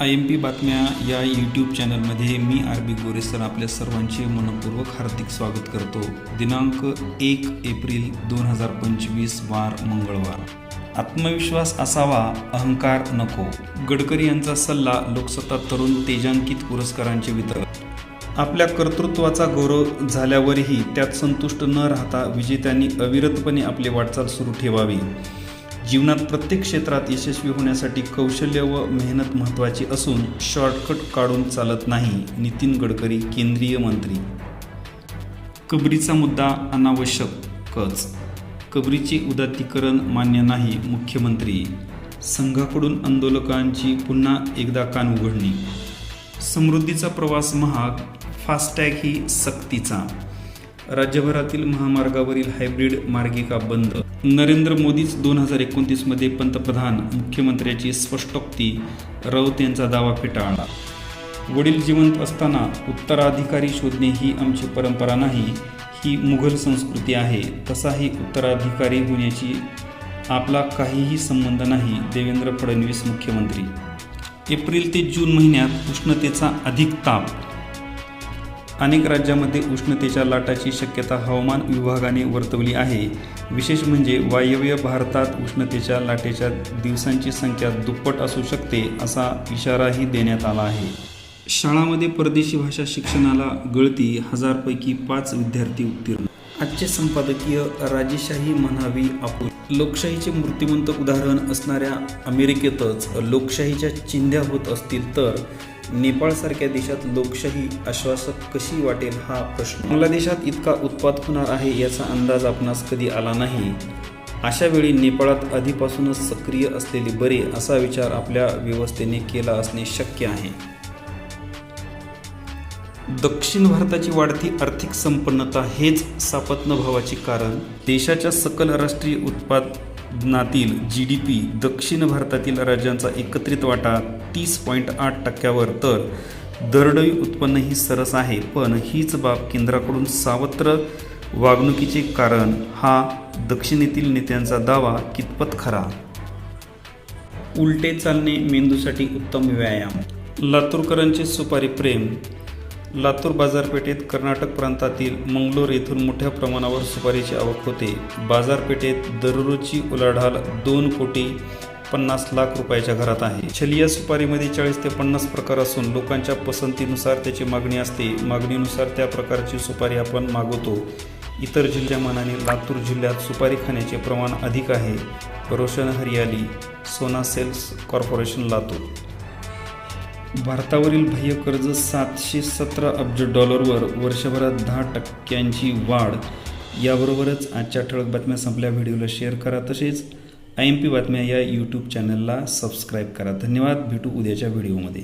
IMP बातम्या या YouTube चॅनलमध्ये मी आरबी गोरे सर आपल्या सर्वांचे मनपूर्वक हार्दिक स्वागत करतो। दिनांक 1 एप्रिल 2025 वार मंगळवार। आत्मविश्वास असावा, अहंकार नको। गडकरी यांचा सल्ला, लोकसत्ता तरुण तेजांकित पुरस्कारांचे वितरण। आपल्या कर्तृत्वाचा गौरव झाल्यावरही त्यात संतुष्ट न राहता विजेत्यांनी अविरतपणे आपली वाटचाल सुरू ठेवावी। जीवनात प्रत्येक क्षेत्रात यशस्वी होण्यासाठी कौशल्य व मेहनत महत्त्वाची असून शॉर्टकट काढून चालत नाही। नितीन गडकरी, केंद्रीय मंत्री। कबरीचा मुद्दा अनावश्यकच, कबरीचे उदात्तीकरण मान्य नाही। मुख्यमंत्री। संघाकडून आंदोलकांची पुन्हा एकदा कान उघडणी। समृद्धीचा प्रवास महाग, फास्टॅग ही सक्तीचा। राज्यभरातील महामार्गावरील हायब्रिड मार्गिका बंद। नरेंद्र मोदीच 2029 मध्ये पंतप्रधान, मुख्यमंत्र्याची स्पष्टोक्ती। राऊत यांचा दावा फेटाळला। वडील जिवंत असताना उत्तराधिकारी शोधणे ही आमची परंपरा नाही, ही मुघल संस्कृती आहे। तसाही उत्तराधिकारी होण्याची आपला काहीही संबंध नाही। देवेंद्र फडणवीस, मुख्यमंत्री। एप्रिल ते जून महिन्यात उष्णतेचा अधिक ताप। अनेक राज्यांमध्ये उष्णतेच्या लाटाची शक्यता हवामान विभागाने वर्तवली आहे। विशेष म्हणजे वायव्य भारतात उष्णतेच्या लाटेच्या दिवसांची संख्या दुप्पट असू शकते, असा इशाराही देण्यात आला आहे। शाळांमध्ये परदेशी भाषा शिक्षणाला गळती, 1000 पैकी 5 विद्यार्थी उत्तीर्ण। आजचे संपादकीय। राजेशाही म्हणावी आपुल। लोकशाहीचे मूर्तिमंत उदाहरण असणाऱ्या अमेरिकेतच लोकशाहीच्या चिंध्या होत असतील तर नेपाळसारख्या देशात लोकशाही आश्वासक कशी वाटेल हा प्रश्न। बांगलादेशात इतका उत्पात होणार आहे याचा अंदाज आपणास कधी आला नाही। अशा वेळी नेपाळात आधीपासूनच सक्रिय असलेले बरे, असा विचार आपल्या व्यवस्थेने केला असणे शक्य आहे। दक्षिण भारताची वाढती आर्थिक संपन्नता हेच सापत्नभावाचे कारण। देशाच्या सकल राष्ट्रीय उत्पादनातील GDP दक्षिण भारतातील राज्यांचा एकत्रित वाटा 30.8% तर दरडोई उत्पन्न ही सरस आहे। पण हीच बाब केंद्राकडून सावत्र वागणुकीचे कारण, हा दक्षिणेतील नेत्यांचा दावा कितपत खरा? उलटे चालणे मेंदूसाठी उत्तम व्यायाम। लातूरकरांचे सुपारी प्रेम। लातूर बाजारपेठेत कर्नाटक प्रांतातील मंगलोर येथून मोठ्या प्रमाणावर सुपारीची आवक होते। बाजारपेठेत दररोजची उलाढाल 2,50,00,000 रुपयाच्या घरात आहे। छलिया सुपारीमध्ये 40 ते 50 प्रकार असून लोकांच्या पसंतीनुसार त्याची मागणी असते। मागणीनुसार त्या प्रकारची सुपारी आपण मागवतो। इतर जिल्ह्या मानाने लातूर जिल्ह्यात सुपारी खाण्याचे प्रमाण अधिक आहे। रोशन हरियाली, सोना सेल्स कॉर्पोरेशन, लातूर। भारतावरील बाह्य कर्ज $717 अब्ज वर, वर्षभरात 10% वाढ। याबरोबरच आजच्या ठळक बातम्या संपल्या। व्हिडिओला शेअर करा, तसेच IMP बातम्या या यूट्यूब चॅनलला सबस्क्राईब करा। धन्यवाद। भेटू उद्याच्या व्हिडिओमध्ये।